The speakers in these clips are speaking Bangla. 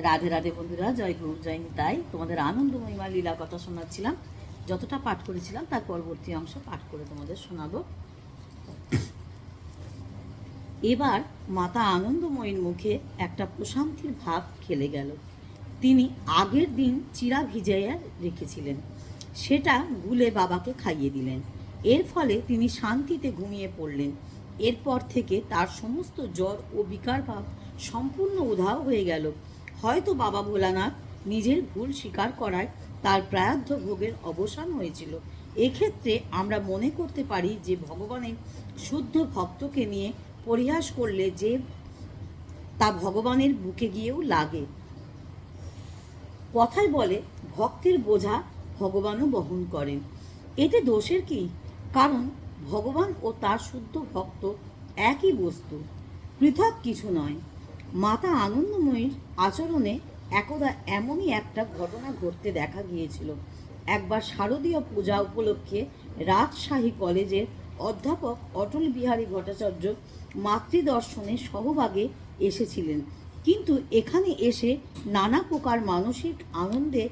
রাধে রাধে বন্ধুরা, জয় গৌর জয় নিতাই। তোমাদের আনন্দময়ীমা লীলা কথা শোনাচ্ছিলাম। যতটা পাঠ করেছিলাম তার পরবর্তী অংশ পাঠ করে তোমাদের শোনাবো। এবার মাতা আনন্দময়ীর মুখে একটা প্রশান্তির ভাব খেলে গেল। তিনি আগের দিন চিরা ভিজাইয়া রেখেছিলেন, সেটা গুলে বাবাকে খাইয়ে দিলেন। এর ফলে তিনি শান্তিতে ঘুমিয়ে পড়লেন। এরপর থেকে তার সমস্ত জ্বর ও বিকার ভাব সম্পূর্ণ উধাও হয়ে গেল। হয়তো বাবা ভোলানাথ নিজের ভুল স্বীকার করায় তার প্রায়দ্ধ ভোগের অবসান হয়েছিল। এক্ষেত্রে আমরা মনে করতে পারি যে ভগবানের শুদ্ধ ভক্তকে নিয়ে পরিহাস করলে যে তা ভগবানের বুকে গিয়েও লাগে। কথায় বলে, ভক্তের বোঝা ভগবানও বহন করেন। এতে দোষের কি? কারণ ভগবান ও তার শুদ্ধ ভক্ত একই বস্তু, পৃথক কিছু নয়। মাতা আনন্দময়ীর আচরণে একদা এমনই একটা ঘটনা ঘটতে দেখা গিয়েছিল। একবার শারদীয় পূজা উপলক্ষে রাজশাহী কলেজের অধ্যাপক অটল বিহারী ভট্টাচার্য মাতৃদর্শনে সহভাগে এসেছিলেন, কিন্তু এখানে এসে নানা প্রকার মানসিক আনন্দে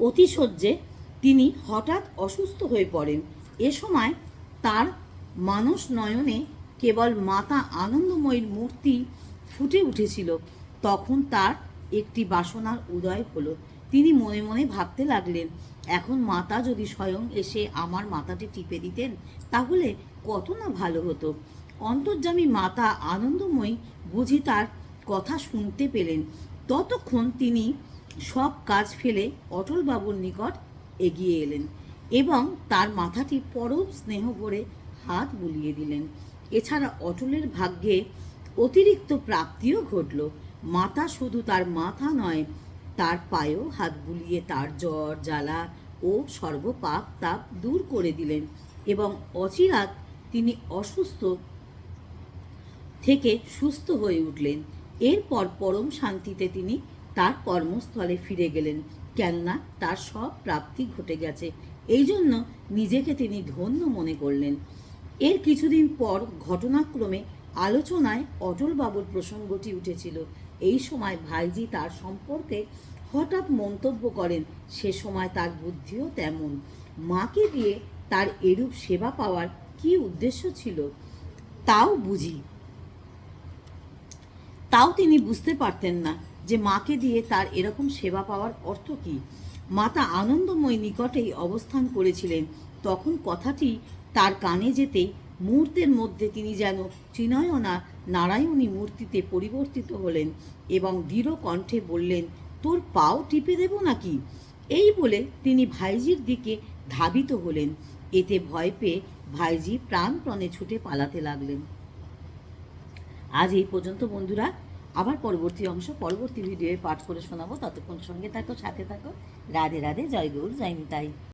অতিশয্যে তিনি হঠাৎ অসুস্থ হয়ে পড়েন। এ সময় তার মানস নয়নে কেবল মাতা আনন্দময়ীর মূর্তি ফুটে উঠেছিল। তখন তার একটি বাসনার উদয় হলো। তিনি মনে মনে ভাবতে লাগলেন, এখন মাতা যদি স্বয়ং এসে আমার মাথাটি টিপে দিতেন তাহলে কত না ভালো হতো। অন্তর্যামী মাতা আনন্দময়ী বুঝি তার কথা শুনতে পেলেন। ততক্ষণ তিনি সব কাজ ফেলে অটলবাবুর নিকট এগিয়ে এলেন এবং তার মাথাটি পরম স্নেহ ভরে হাত বুলিয়ে দিলেন। এছাড়া অটলের ভাগ্যে অতিরিক্ত প্রাপ্তিও ঘটল। মাতা শুধু তার মাথা নয়, তার পায়েও হাত বুলিয়ে তার জ্বর জ্বালা ও সর্বপাপ তাপ দূর করে দিলেন এবং অচিরাৎ তিনি অসুস্থ থেকে সুস্থ হয়ে উঠলেন। এরপর পরম শান্তিতে তিনি তার কর্মস্থলে ফিরে গেলেন, কেননা তার সব প্রাপ্তি ঘটে গেছে। এই জন্য নিজেকে তিনি ধন্য মনে করলেন। এর কিছুদিন পর ঘটনাক্রমে আলোচনায় অটলবাবুর প্রসঙ্গটি উঠেছিল। এই সময় ভাইজি তার সম্পর্কে হঠাৎ মন্তব্য করেন, সে সময় তার বুদ্ধিও তেমন। মাকে দিয়ে তার এরূপ সেবা পাওয়ার কি উদ্দেশ্য ছিল তাও তিনি বুঝতে পারতেন না যে মাকে দিয়ে তার এরকম সেবা পাওয়ার অর্থ কি। মাতা আনন্দময়ী নিকটেই অবস্থান করেছিলেন। তখন কথাটি তার কানে যেতেই মুহূর্তের মধ্যে তিনি যেন ত্রিনয়না নারায়ণী মূর্তিতে পরিবর্তিত হলেন এবং দৃঢ় কণ্ঠে বললেন, তোর পাও টিপে দেব নাকি? এই বলে তিনি ভাইজির দিকে ধাবিত হলেন। এতে ভয় পেয়ে ভাইজি প্রাণপণে ছুটে পালাতে লাগলেন। আজ এই পর্যন্ত বন্ধুরা। আবার পরবর্তী অংশ পরবর্তী ভিডিওয়ে পাঠ করে শোনাবো। ততক্ষণ সঙ্গে থাকো, সাথে থাকো। রাধে রাধে, জয় গৌর জয় নিতাই।